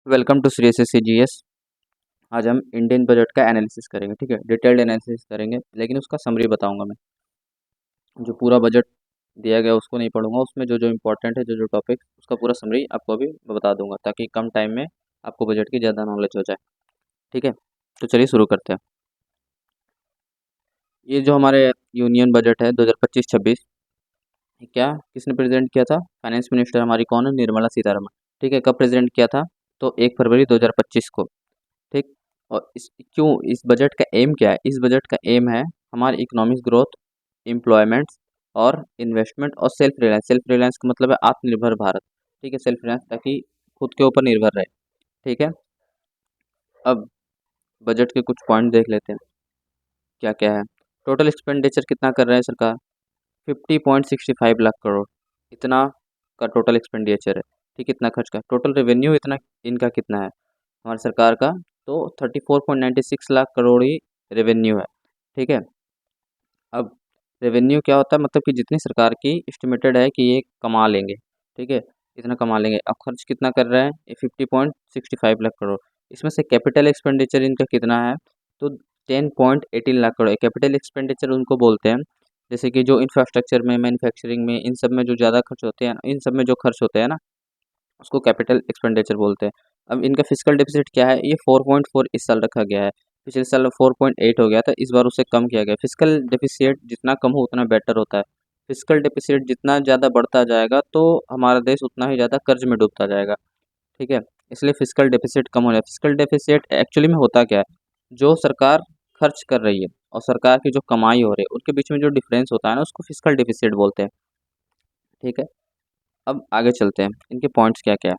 Welcome to Shri SSC GS. आज हम Indian budget का एनालिसिस करेंगे, ठीक है। डिटेल्ड एनालिसिस करेंगे, लेकिन उसका समरी बताऊंगा मैं। जो पूरा बजट दिया गया उसको नहीं पढ़ूंगा, उसमें जो जो इम्पोर्टेंट है, जो जो टॉपिक, उसका पूरा समरी आपको अभी बता दूंगा, ताकि कम टाइम में आपको बजट की ज़्यादा नॉलेज हो जाए, ठीक है। तो चलिए शुरू करते हैं। ये जो हमारे यूनियन बजट है 2025-26, क्या किसने प्रेजेंट किया था? फाइनेंस मिनिस्टर हमारी कौन है? निर्मला सीतारमण, ठीक है। कब प्रेजेंट किया था? तो 1 फरवरी 2025 को, ठीक। और इस बजट का एम क्या है? इस बजट का एम है हमारी इकोनॉमिक ग्रोथ, एम्प्लॉयमेंट और इन्वेस्टमेंट और सेल्फ रिलायंस। सेल्फ रिलायंस का मतलब है आत्मनिर्भर भारत, ठीक है। सेल्फ रिलायंस, ताकि खुद के ऊपर निर्भर रहे, ठीक है। अब बजट के कुछ पॉइंट देख लेते हैं, क्या क्या है। टोटल एक्सपेंडिचर कितना कर रहे हैं सरकार? 50.65 लाख करोड़, इतना का टोटल एक्सपेंडिचर है, ठीक। इतना खर्च का टोटल रेवेन्यू इतना, इनका कितना है हमारी सरकार का? तो 34.96 लाख करोड़ ही रेवेन्यू है, ठीक है। अब रेवेन्यू क्या होता है? मतलब कि जितनी सरकार की एस्टिमेटेड है कि ये कमा लेंगे, ठीक है, इतना कमा लेंगे। अब खर्च कितना कर रहे हैं? ये 50.65 लाख करोड़। इसमें से कैपिटल एक्सपेंडिचर इनका कितना है? तो 10.18 लाख करोड़। कैपिटल एक्सपेंडिचर उनको बोलते हैं जैसे कि जो इंफ्रास्ट्रक्चर में, मैन्युफैक्चरिंग में, इन सब में जो ज़्यादा खर्च होते हैं, इन सब में जो खर्च होते हैं ना, उसको कैपिटल एक्सपेंडिचर बोलते हैं। अब इनका फिजिकल डेफिसिट क्या है? ये 4.4 इस साल रखा गया है। पिछले साल 4.8 हो गया था, इस बार उसे कम किया गया। फिजिकल डेफिसिट जितना कम हो उतना बेटर होता है। फिजिकल डेफिसिट जितना ज़्यादा बढ़ता जाएगा तो हमारा देश उतना ही ज़्यादा कर्ज में डूबता जाएगा, ठीक है। इसलिए फिजिकल डेफिसिट कम हो जाए। फिजिकल डेफिसिट एक्चुअली में होता क्या है? जो सरकार खर्च कर रही है और सरकार की जो कमाई हो रही है, उनके बीच में जो डिफरेंस होता है ना, उसको फिजिकल डेफिसिट बोलते हैं, ठीक है। अब आगे चलते हैं, इनके पॉइंट्स क्या क्या है।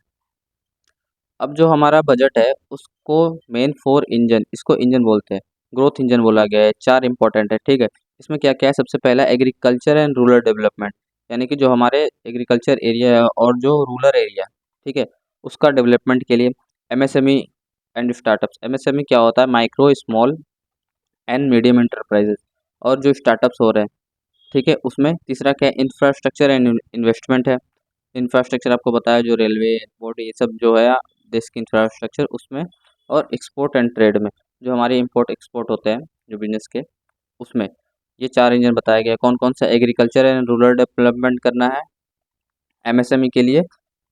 अब जो हमारा बजट है उसको मेन फोर इंजन, इसको इंजन बोलते हैं, ग्रोथ इंजन बोला गया है। चार इंपॉर्टेंट है, ठीक है। इसमें क्या क्या है? सबसे पहला एग्रीकल्चर एंड रूरल डेवलपमेंट, यानी कि जो हमारे एग्रीकल्चर एरिया है और जो रूरल एरिया, ठीक है, उसका डेवलपमेंट के लिए एमएसएमई एंड स्टार्टअप्स। एमएसएमई क्या होता है? Micro small and medium enterprises, और जो स्टार्टअप्स हो रहे हैं, ठीक है, उसमें तीसरा क्या है? इंफ्रास्ट्रक्चर एंड इन्वेस्टमेंट है। इंफ्रास्ट्रक्चर आपको बताया, जो रेलवे, एयरपोर्ट, ये सब जो है देश की इंफ्रास्ट्रक्चर, उसमें। और एक्सपोर्ट एंड ट्रेड में, जो हमारे इंपोर्ट एक्सपोर्ट होते हैं जो बिजनेस के, उसमें। ये चार इंजन बताया गया। कौन कौन सा? एग्रीकल्चर एंड रूरल डेवलपमेंट करना है एमएसएमई के लिए,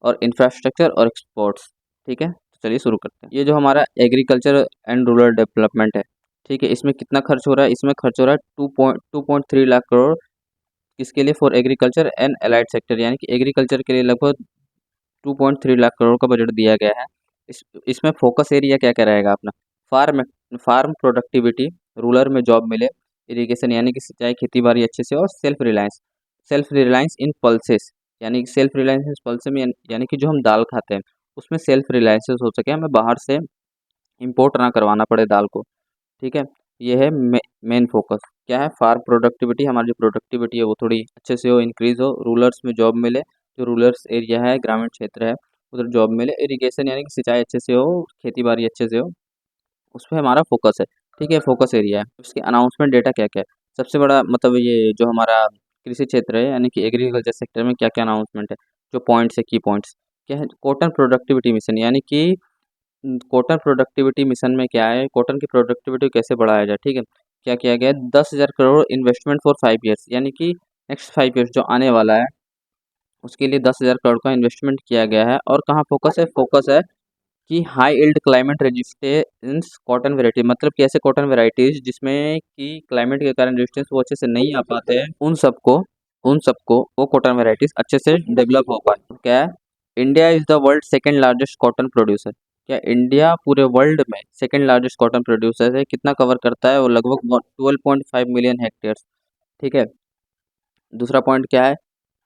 और इंफ्रास्ट्रक्चर और एक्सपोर्ट्स, ठीक है। तो चलिए शुरू करते हैं। ये जो हमारा एग्रीकल्चर एंड रूरल डेवलपमेंट है, ठीक है, इसमें कितना खर्च हो रहा है? इसमें खर्च हो रहा है 2.3 लाख करोड़। किसके लिए? For agriculture and allied sector, यानी कि एग्रीकल्चर के लिए लगभग 2.3 लाख करोड़ का बजट दिया गया है। इसमें फोकस एरिया क्या क्या रहेगा अपना? फार्म फार्म प्रोडक्टिविटी, रूरल में जॉब मिले, इरिगेशन यानी कि सिंचाई, खेती बाड़ी अच्छे से, और सेल्फ रिलायंस। सेल्फ रिलायंस इन पल्सेस, यानी कि सेल्फ रिलायंस इन पल्सेस में, यानी कि जो हम दाल खाते हैं उसमें सेल्फ रिलायंस हो सके, हमें बाहर से इंपोर्ट ना करवाना पड़े दाल को, ठीक है। ये है मेन फोकस। क्या है? फार्म प्रोडक्टिविटी, हमारी जो प्रोडक्टिविटी है वो थोड़ी अच्छे से हो, इंक्रीज हो। रूरल्स में जॉब मिले, जो रूरल्स एरिया है, ग्रामीण क्षेत्र है, उधर जॉब मिले। इरिगेशन यानी कि सिंचाई अच्छे से हो, खेती बाड़ी अच्छे से हो, उस पर हमारा फोकस है, ठीक है। फोकस एरिया है। उसके अनाउंसमेंट डेटा क्या क्या है? सबसे बड़ा मतलब ये जो हमारा कृषि क्षेत्र है, यानी कि एग्रीकल्चर सेक्टर में क्या क्या अनाउंसमेंट है, जो पॉइंट्स है, की पॉइंट्स क्या है? कॉटन प्रोडक्टिविटी मिशन, यानी कि कॉटन प्रोडक्टिविटी मिशन में क्या है? कॉटन की प्रोडक्टिविटी कैसे बढ़ाया जाए, ठीक है। क्या किया गया है? 10,000 करोड़ इन्वेस्टमेंट फॉर 5 ईयर्स, यानी कि नेक्स्ट 5 ईयर्स जो आने वाला है, उसके लिए 10,000 करोड़ का इन्वेस्टमेंट किया गया है। और कहाँ फोकस है? फोकस है कि high yield climate resistance cotton variety, मतलब कि ऐसे कॉटन वेराइटीज जिसमें कि क्लाइमेट के कारण रेजिस्टेंस वो अच्छे से नहीं आ पाते हैं, उन सबको वो कॉटन वेराइटीज अच्छे से डेवलप हो पाए। क्या है? India is the world second largest cotton producer. क्या इंडिया पूरे वर्ल्ड में सेकेंड लार्जेस्ट कॉटन प्रोड्यूसर है? कितना कवर करता है वो? लगभग 12.5 मिलियन हेक्टेयर, ठीक है। दूसरा पॉइंट क्या है?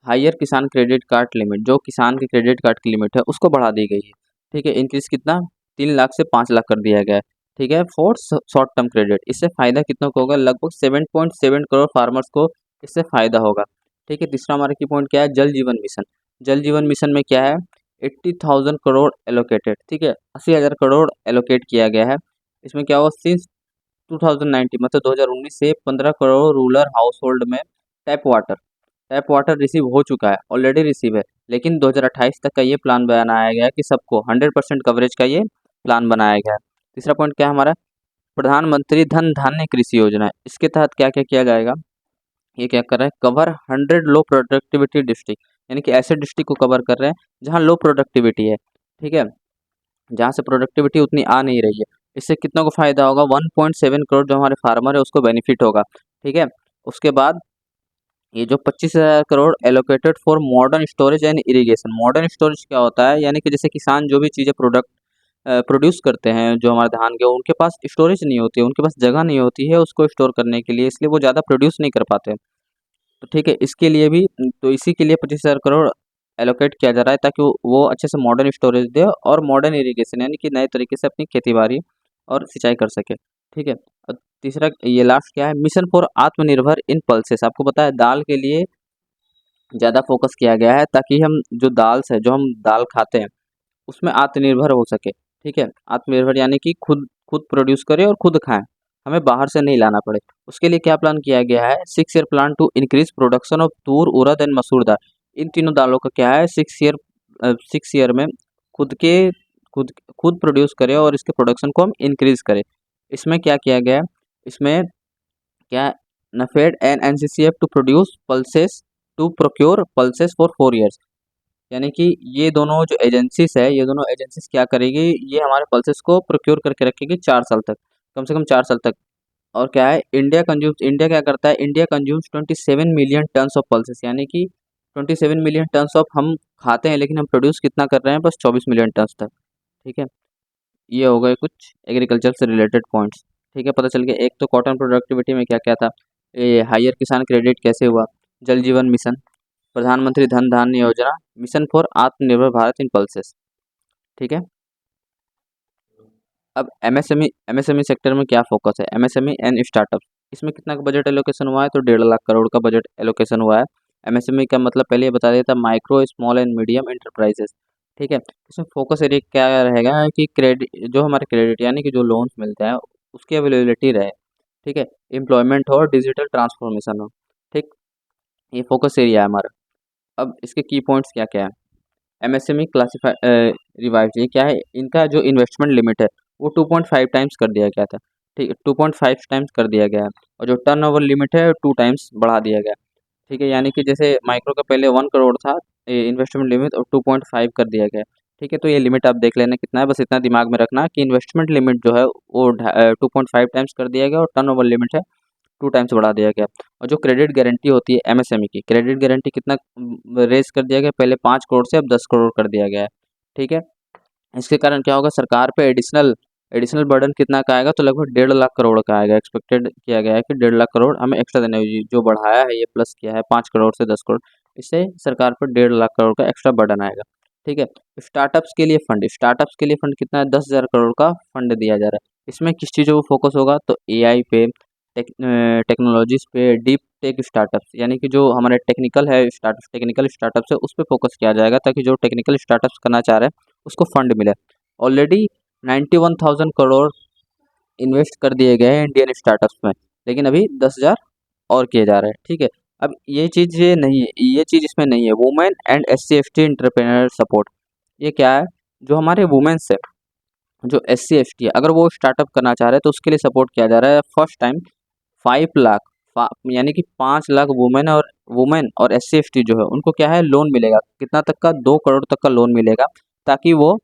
हायर किसान क्रेडिट कार्ड लिमिट, जो किसान के क्रेडिट कार्ड की लिमिट है उसको बढ़ा दी गई है, ठीक है। इंक्रीज कितना? 3 लाख से 5 लाख कर दिया गया है, ठीक है, फॉर शॉर्ट टर्म क्रेडिट। इससे फायदा कितनों को होगा? लगभग 7.7 करोड़ फार्मर्स को इससे फायदा होगा, ठीक है। तीसरा हमारा की पॉइंट क्या है? जल जीवन मिशन। जल जीवन मिशन में क्या है? 80,000 करोड़ एलोकेटेड, ठीक है, 80,000 करोड़ एलोकेट किया गया है। इसमें क्या होगा? सिंस 2019, मतलब 2019 से 15 करोड़ रूरल हाउस होल्ड में tap water tap water receive हो चुका है, ऑलरेडी रिसीव है, लेकिन 2028 तक का ये प्लान बनाया गया है कि सबको 100% कवरेज का ये प्लान बनाया गया है। तीसरा पॉइंट क्या है हमारा, प्रधानमंत्री धन धान्य कृषि योजना है। इसके तहत क्या क्या किया जाएगा, ये क्या कर रहा है, कवर 100 लो प्रोडक्टिविटी डिस्ट्रिक्ट, यानी कि ऐसे डिस्ट्रिक्ट को कवर कर रहे हैं जहाँ लो प्रोडक्टिविटी है, ठीक है, जहाँ से प्रोडक्टिविटी उतनी आ नहीं रही है। इससे कितना को फायदा होगा, 1.7 करोड़ जो हमारे फार्मर है उसको बेनिफिट होगा, ठीक है। उसके बाद ये जो 25,000 crore allocated for modern storage and irrigation. Modern storage क्या होता है, यानी कि जैसे किसान जो भी चीज़ें प्रोड्यूस करते हैं, जो हमारे धान के, उनके पास स्टोरेज नहीं होती है, उनके पास जगह नहीं होती है उसको स्टोर करने के लिए, इसलिए वो ज़्यादा प्रोड्यूस नहीं कर पाते। तो ठीक है, इसके लिए भी, तो इसी के लिए 25,000 करोड़ एलोकेट किया जा रहा है ताकि वो अच्छे से मॉडर्न स्टोरेज दे और मॉडर्न इरिगेशन, यानी कि नए तरीके से अपनी खेती बाड़ी और सिंचाई कर सके, ठीक है। और तीसरा ये लास्ट क्या है, मिशन फॉर आत्मनिर्भर इन पल्सेस। आपको पता है दाल के लिए ज़्यादा फोकस किया गया है ताकि हम जो दाल्स है, जो हम दाल खाते हैं उसमें आत्मनिर्भर हो सके, ठीक है। आत्मनिर्भर यानी कि खुद खुद प्रोड्यूस करें और खुद खाएं, हमें बाहर से नहीं लाना पड़े। उसके लिए क्या प्लान किया गया है, 6 year plan to increase production of tur, urad and masoor dal. इन तीनों दालों का क्या है, 6 ईयर में खुद के खुद खुद प्रोड्यूस करें और इसके प्रोडक्शन को हम इंक्रीज करें। इसमें क्या किया गया है, इसमें क्या, NAFED and NCCF to produce pulses, to procure pulses for 4 years. यानी कि ये दोनों जो एजेंसीज है, ये दोनों एजेंसीज क्या करेगी, ये हमारे पल्सेस को प्रोक्योर करके रखेगी 4 साल तक, कम से कम 4 साल तक। और क्या है, इंडिया क्या करता है, India consumes 27 million tons of pulses, यानी कि 27 मिलियन टन्स ऑफ हम खाते हैं, लेकिन हम प्रोड्यूस कितना कर रहे हैं, बस 24 मिलियन टन्स तक, ठीक है। ये हो गए कुछ एग्रीकल्चर से रिलेटेड पॉइंट्स, ठीक है। पता चल गया, एक तो कॉटन प्रोडक्टिविटी में क्या क्या था, ये हायर किसान क्रेडिट कैसे हुआ, जल जीवन मिशन, प्रधानमंत्री धन धान्य योजना, मिशन फॉर आत्मनिर्भर भारत इन पल्सेस, ठीक है। अब एमएसएमई सेक्टर में क्या फोकस है, एमएसएमई एंड स्टार्टअप, इसमें कितना का बजट एलोकेशन हुआ है, तो 1.5 लाख करोड़ का बजट एलोकेशन हुआ है। एमएसएमई का मतलब पहले ये बता देता, micro small and medium enterprises, ठीक है। इसमें फोकस एरिया क्या रहेगा कि क्रेडिट, जो हमारे क्रेडिट यानी कि जो लोन्स मिलते हैं उसकी अवेलेबिलिटी रहे, ठीक है, एम्प्लॉयमेंट हो, डिजिटल ट्रांसफॉर्मेशन हो, ठीक, ये फोकस एरिया है हमारा। अब इसके की पॉइंट्स क्या क्या है, एमएसएमई क्लासीफाई रिवाइज, ये क्या है, इनका जो इन्वेस्टमेंट लिमिट है वो 2.5 टाइम्स कर दिया गया था, ठीक है, 2.5 टाइम्स कर दिया गया है, और जो टर्नओवर लिमिट है 2 टाइम्स बढ़ा दिया गया, ठीक है। यानी कि जैसे माइक्रो का पहले 1 करोड़ था इन्वेस्टमेंट लिमिट, और 2.5 कर दिया गया, ठीक है। तो ये लिमिट आप देख लेना कितना है, बस इतना दिमाग में रखना कि इन्वेस्टमेंट लिमिट जो है वो 2.5 टाइम्स कर दिया गया, और टर्नओवर लिमिट है 2 टाइम्स बढ़ा दिया गया। और जो क्रेडिट गारंटी होती है एमएसएमई की, क्रेडिट गारंटी कितना रेज कर दिया गया, पहले 5 करोड़ से अब 10 करोड़ कर दिया गया है, ठीक है। इसके कारण क्या होगा, सरकार पे एडिशनल एडिशनल बर्डन कितना का आएगा, तो लगभग 1.5 लाख करोड़ का आएगा। एक्सपेक्टेड किया गया है कि 1.5 लाख करोड़ हमें एक्स्ट्रा देने होगी, जो बढ़ाया है ये प्लस किया है 5 करोड़ से 10 करोड़, इससे सरकार पर 1.5 लाख करोड़ का एक्स्ट्रा बर्डन आएगा, ठीक है। स्टार्टअप्स के लिए फंड कितना है, 10,000 करोड़ का फंड दिया जा रहा है। इसमें किस चीज़ों को फोकस होगा, तो एआई पे, टेक्नोलॉजीज पे, डीप टेक स्टार्टअप्स, यानी कि जो हमारे टेक्निकल स्टार्टअप्स है उस पर फोकस किया जाएगा, ताकि जो टेक्निकल स्टार्टअप्स करना चाह रहे हैं उसको फंड मिले। ऑलरेडी 91,000 करोड़ इन्वेस्ट कर दिए गए हैं इंडियन स्टार्टअप्स में, लेकिन अभी 10,000 और किए जा रहे हैं, ठीक है। अब ये चीज़ ये नहीं है, ये चीज़ इसमें नहीं है, women and SC ST entrepreneur support. ये क्या है, जो हमारे वुमेन्स है, जो SC ST है, अगर वो स्टार्टअप करना चाह रहे हैं तो उसके लिए सपोर्ट किया जा रहा है। फर्स्ट टाइम 5 लाख, यानी कि 5 लाख वुमेन और SC ST जो है उनको क्या है, लोन मिलेगा, कितना तक का, 2 करोड़ तक का लोन मिलेगा, ताकि वो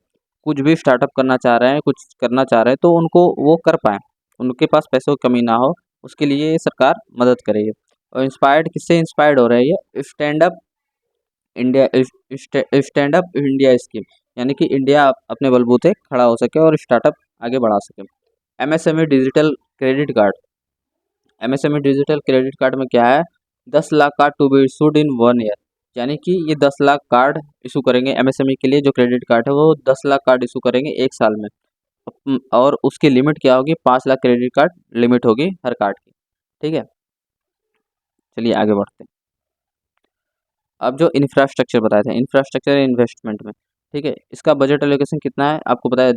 कुछ भी स्टार्टअप करना चाह रहे हैं, कुछ करना चाह रहे हैं तो उनको वो कर पाएँ, उनके पास पैसों की कमी ना हो, उसके लिए सरकार मदद करेगी। और किससे इंस्पायर्ड हो रहा है ये, स्टैंड अप इंडिया स्कीम, यानी कि इंडिया अपने बलबूते खड़ा हो सके और स्टार्टअप आगे बढ़ा सके। MSME digital credit card, MSME digital credit card में क्या है, 10 lakh card to be issued in 1 year, यानी कि ये 10 लाख कार्ड इशू करेंगे एमएसएमई के लिए, जो क्रेडिट कार्ड है वो 10 लाख कार्ड इशू करेंगे 1 साल में। और उसकी लिमिट क्या होगी, 5 लाख क्रेडिट कार्ड लिमिट होगी हर कार्ड की, ठीक है। चलिए आगे बढ़ते हैं। अब जो इंफ्रास्ट्रक्चर बताए थे, इंफ्रास्ट्रक्चर इन्वेस्टमेंट में, ठीक है, इसका बजट एलोकेशन कितना है आपको पता है,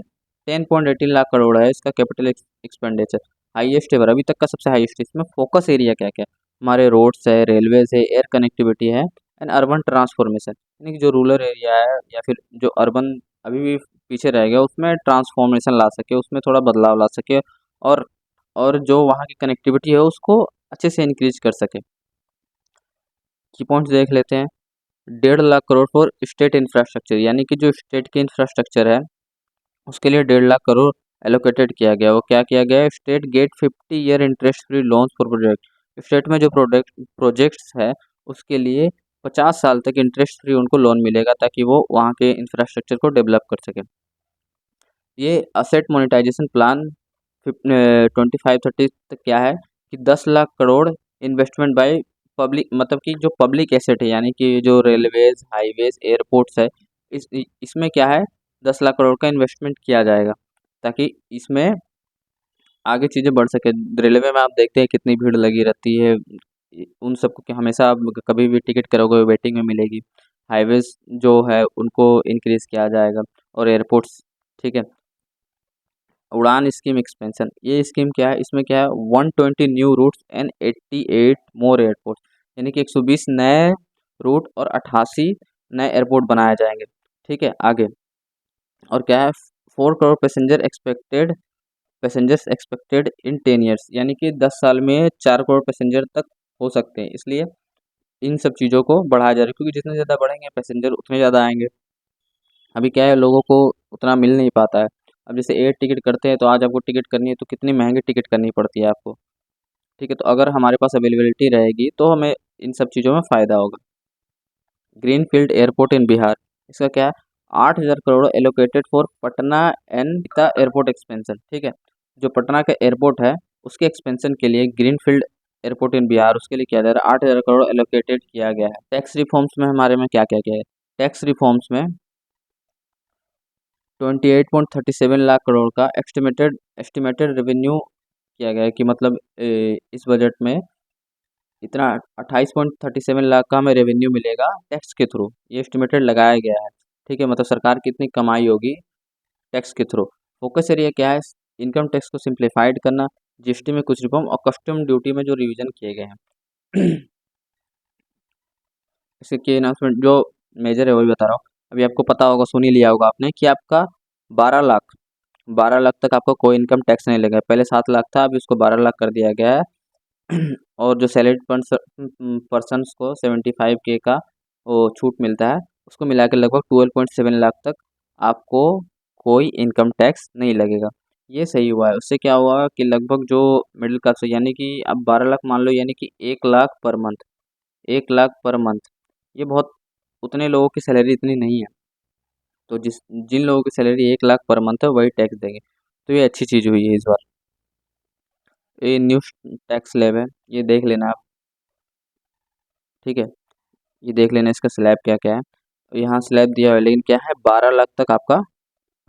10.18 लाख करोड़ है इसका कैपिटल एक्सपेंडिचर, हाईएस्ट एवर, अभी तक का सबसे हाईएस्ट। इसमें फोकस एरिया क्या क्या है, हमारे रोड्स है, रेलवेज है, एयर कनेक्टिविटी है एंड अर्बन ट्रांसफॉर्मेशन, यानी कि जो रूरल एरिया है या फिर जो अर्बन अभी भी पीछे रह गया उसमें ट्रांसफॉर्मेशन ला सके, उसमें थोड़ा बदलाव ला सके और और जो वहाँ की कनेक्टिविटी है उसको अच्छे से इंक्रीज कर सके। की पॉइंट्स देख लेते हैं। 1.5 lakh crore for state infrastructure, यानी कि जो स्टेट की इंफ्रास्ट्रक्चर है उसके लिए 1.5 लाख करोड़ एलोकेटेड किया गया। वो क्या किया गया है, state get 50 year interest free loans for project. State में जो प्रोजेक्ट्स है उसके लिए 50 साल तक इंटरेस्ट फ्री उनको लोन मिलेगा ताकि वो वहाँ के इंफ्रास्ट्रक्चर को डेवलप कर सके। ये असेट मोनेटाइजेशन प्लान 25-30 तक क्या है कि 10 lakh crore investment by public, मतलब कि जो पब्लिक एसेट है यानी कि जो रेलवेज, हाईवेज, एयरपोर्ट्स है, इसमें क्या है 10 लाख करोड़ का इन्वेस्टमेंट किया जाएगा ताकि इसमें आगे चीज़ें बढ़ सके। रेलवे में आप देखते हैं कितनी भीड़ लगी रहती है, उन सबको कि हमेशा आप कभी भी टिकट करोगे वेटिंग में मिलेगी। हाईवेज जो है उनको इंक्रीज़ किया जाएगा और एयरपोर्ट्स, ठीक है। उड़ान स्कीम एक्सपेंशन, ये स्कीम क्या है, इसमें क्या है 120 new routes and 88 more airport, यानी कि 120 नए रूट और 88 नए एयरपोर्ट बनाए जाएंगे, ठीक है। आगे और क्या है 4 crore passengers expected in 10 years, यानी कि 10 साल में 4 करोड़ पैसेंजर तक हो सकते हैं, इसलिए इन सब चीज़ों को बढ़ाया जा रहा है क्योंकि जितने ज़्यादा बढ़ेंगे पैसेंजर उतने ज़्यादा आएंगे। अभी क्या है लोगों को उतना मिल नहीं पाता है। अब जैसे एयर टिकट करते हैं तो आज आपको टिकट करनी है तो कितनी महंगी टिकट करनी पड़ती है आपको, ठीक है। तो अगर हमारे पास अवेलेबिलिटी रहेगी तो हमें इन सब चीज़ों में फ़ायदा होगा। ग्रीनफील्ड एयरपोर्ट इन बिहार, इसका क्या है 8,000 crore allocated for Patna and the airport expansion, ठीक है। जो पटना का एयरपोर्ट है उसके एक्सपेंशन के लिए ग्रीनफील्ड एयरपोर्ट इन बिहार उसके लिए किया जा रहा है, 8,000 करोड़ एलोकेटेड किया गया है। टैक्स रिफॉर्म्स में हमारे में क्या क्या किया है, टैक्स रिफॉर्म्स में 28.37 लाख करोड़ का एस्टिमेटेड रेवेन्यू किया गया है कि मतलब इस बजट में इतना 28.37 लाख का हमें रेवेन्यू मिलेगा टैक्स के थ्रू, ये एस्टिमेटेड लगाया गया है, ठीक है। मतलब सरकार की इतनी कमाई होगी टैक्स के थ्रू। फोकस एरिया क्या है, इनकम टैक्स को सिंप्लीफाइड करना, जीएसटी में कुछ रिफॉर्म और कस्टम ड्यूटी में जो रिवीजन किए गए हैं। इसके की अनाउंसमेंट जो मेजर है वही बता रहा हूँ। अभी आपको पता होगा, सुन ही लिया होगा आपने कि आपका 12 लाख 12 लाख तक आपका कोई इनकम टैक्स नहीं लगेगा। पहले 7 लाख था, अभी उसको 12 लाख कर दिया गया है। और जो सैलरीड पर्सनस को 75K का वो छूट मिलता है, उसको मिला के लगभग 12.7 लाख तक आपको कोई इनकम टैक्स नहीं लगेगा। ये सही हुआ है। उससे क्या हुआ कि लगभग जो मिडिल क्लास है यानी कि अब 12 लाख मान लो, यानी कि 1 lakh per month, 1 lakh per month, ये बहुत, उतने लोगों की सैलरी इतनी नहीं है। तो जिन लोगों की सैलरी 1 लाख पर मंथ है वही टैक्स देंगे, तो ये अच्छी चीज़ हुई है इस बार। ये न्यू टैक्स स्लैब है, ये देख लेना आप, ठीक है। ये देख लेना इसका स्लैब क्या क्या है। तो यहाँ स्लैब दिया हुआ है लेकिन क्या है 12 लाख तक आपका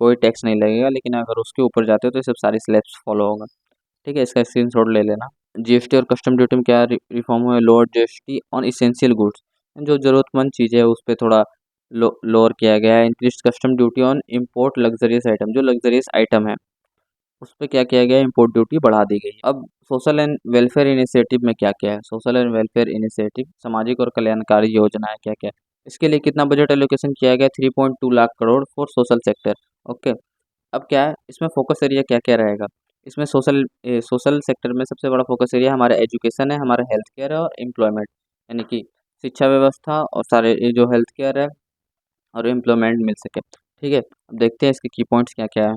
कोई टैक्स नहीं लगेगा, लेकिन अगर उसके ऊपर जाते हो तो ये सब सारी स्लैब्स फॉलो होगा, ठीक है। इसका स्क्रीनशॉट ले लेना। जीएसटी और कस्टम ड्यूटी में क्या रिफॉर्म हुआ है, lower GST on essential goods, जो ज़रूरतमंद चीज़ें है उस पर थोड़ा लोअर किया गया है। Increase custom duty on import luxurious item, जो लग्जरियस आइटम है उस पे क्या किया गया है, इम्पोर्ट ड्यूटी बढ़ा दी गई है। अब सोशल एंड वेलफेयर इनिशिएटिव में क्या क्या है, सोशल एंड वेलफेयर इनिशिएटिव सामाजिक और कल्याणकारी योजनाएं क्या क्या है, इसके लिए कितना बजट एलोकेशन किया गया 3.2 lakh crore for social sector, okay. अब क्या है इसमें फोकस एरिया क्या क्या रहेगा, इसमें सोशल सेक्टर में सबसे बड़ा फोकस एरिया हमारा एजुकेशन है, हमारा हेल्थ केयर है और एम्प्लॉयमेंट, यानी कि शिक्षा व्यवस्था और सारे ये जो हेल्थ केयर है और एम्प्लॉयमेंट मिल सके, ठीक है। अब देखते हैं इसके की पॉइंट्स क्या क्या है।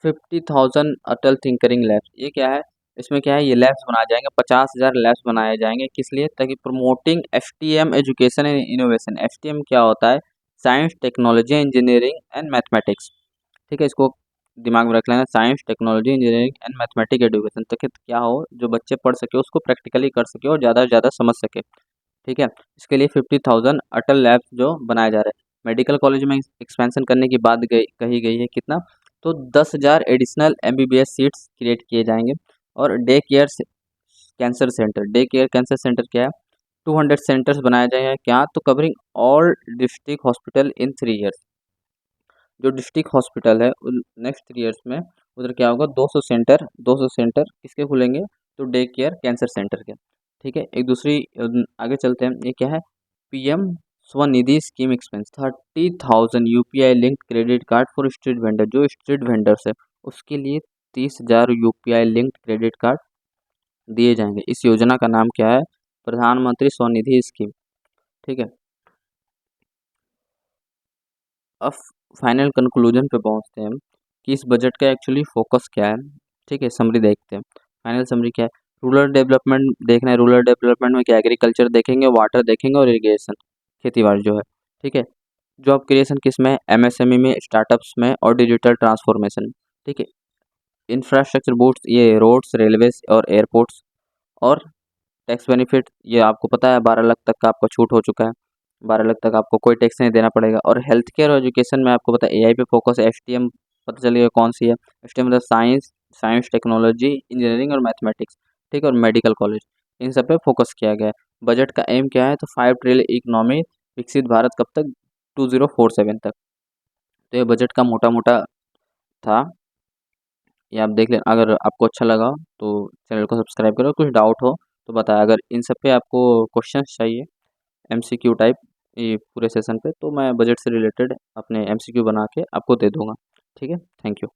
50,000 अटल थिंकरिंग लैब्स, ये क्या है, इसमें क्या है ये लैब्स बनाए जाएंगे, 50,000 लैब्स बनाए जाएंगे, किस लिए, ताकि promoting STM education and innovation. STM क्या होता है, science technology engineering and mathematics, ठीक है। इसको दिमाग में रख लेना, science technology engineering and mathematics education, ताकि क्या हो जो बच्चे पढ़ सके उसको प्रैक्टिकली कर सके और ज़्यादा से ज़्यादा समझ सके, ठीक है। इसके लिए 50,000 अटल लैब्स जो बनाए जा रहे हैं। मेडिकल कॉलेज में एक्सपेंशन करने की बात कही गई है कितना, तो 10,000 एडिशनल एमबीबीएस सीट्स क्रिएट किए जाएंगे। और डे केयर कैंसर सेंटर क्या है, 200 सेंटर्स बनाए जाएंगे क्या, तो covering all district hospital in 3 years. जो डिस्ट्रिक्ट हॉस्पिटल है नेक्स्ट 3 ईयर्स में उधर क्या होगा 200 सेंटर किसके खुलेंगे, तो डे केयर कैंसर सेंटर के, ठीक है। एक दूसरी आगे चलते हैं, ये क्या है, PM Svanidhi scheme expense 30,000 UPI linked credit card for street vendor, जो स्ट्रीट वेंडर्स है उसके लिए 30,000 यूपीआई लिंक्ड क्रेडिट कार्ड दिए जाएंगे। इस योजना का नाम क्या है, प्रधानमंत्री स्वनिधि स्कीम। ठीक है। अब फाइनल कंक्लूजन पे पहुंचते हैं कि इस बजट का एक्चुअली फोकस क्या है। ठीक है, समरी देखते हैं। फाइनल समरी क्या है, रूरल डेवलपमेंट देखना है। रूरल डेवलपमेंट में क्या, एग्रीकल्चर देखेंगे, वाटर देखेंगे और इरिगेशन, खेती बाड़ी जो है। ठीक है। जॉब क्रिएशन किस में, एमएसएमई में, स्टार्टअप्स में और डिजिटल ट्रांसफॉर्मेशन। ठीक है। इंफ्रास्ट्रक्चर बूट्स, ये रोड्स, रेलवेज और एयरपोर्ट्स। और टैक्स बेनिफिट, ये आपको पता है 12 लाख तक का आपका छूट हो चुका है, 12 लाख तक आपको कोई टैक्स नहीं देना पड़ेगा। और हेल्थ केयर और एजुकेशन में आपको पता है एआई पे फोकस है, एसटीएम पता चलिएगा कौन सी है, एसटीएम मतलब साइंस टेक्नोलॉजी इंजीनियरिंग और मैथमेटिक्स। ठीक है। और मेडिकल कॉलेज, इन सब पे फोकस किया गया है। बजट का एम क्या है, तो 5 ट्रिलियन इकोनॉमी, विकसित भारत कब तक, 2047 तक। तो ये बजट का मोटा मोटा था, ये आप देख लें। अगर आपको अच्छा लगा तो चैनल को सब्सक्राइब करो, कुछ डाउट हो तो बताएं। अगर इन सब पे आपको क्वेश्चंस चाहिए एमसीक्यू टाइप ये पूरे सेशन पे, तो मैं बजट से रिलेटेड अपने एमसीक्यू बना के आपको दे दूंगा। ठीक है, थैंक यू।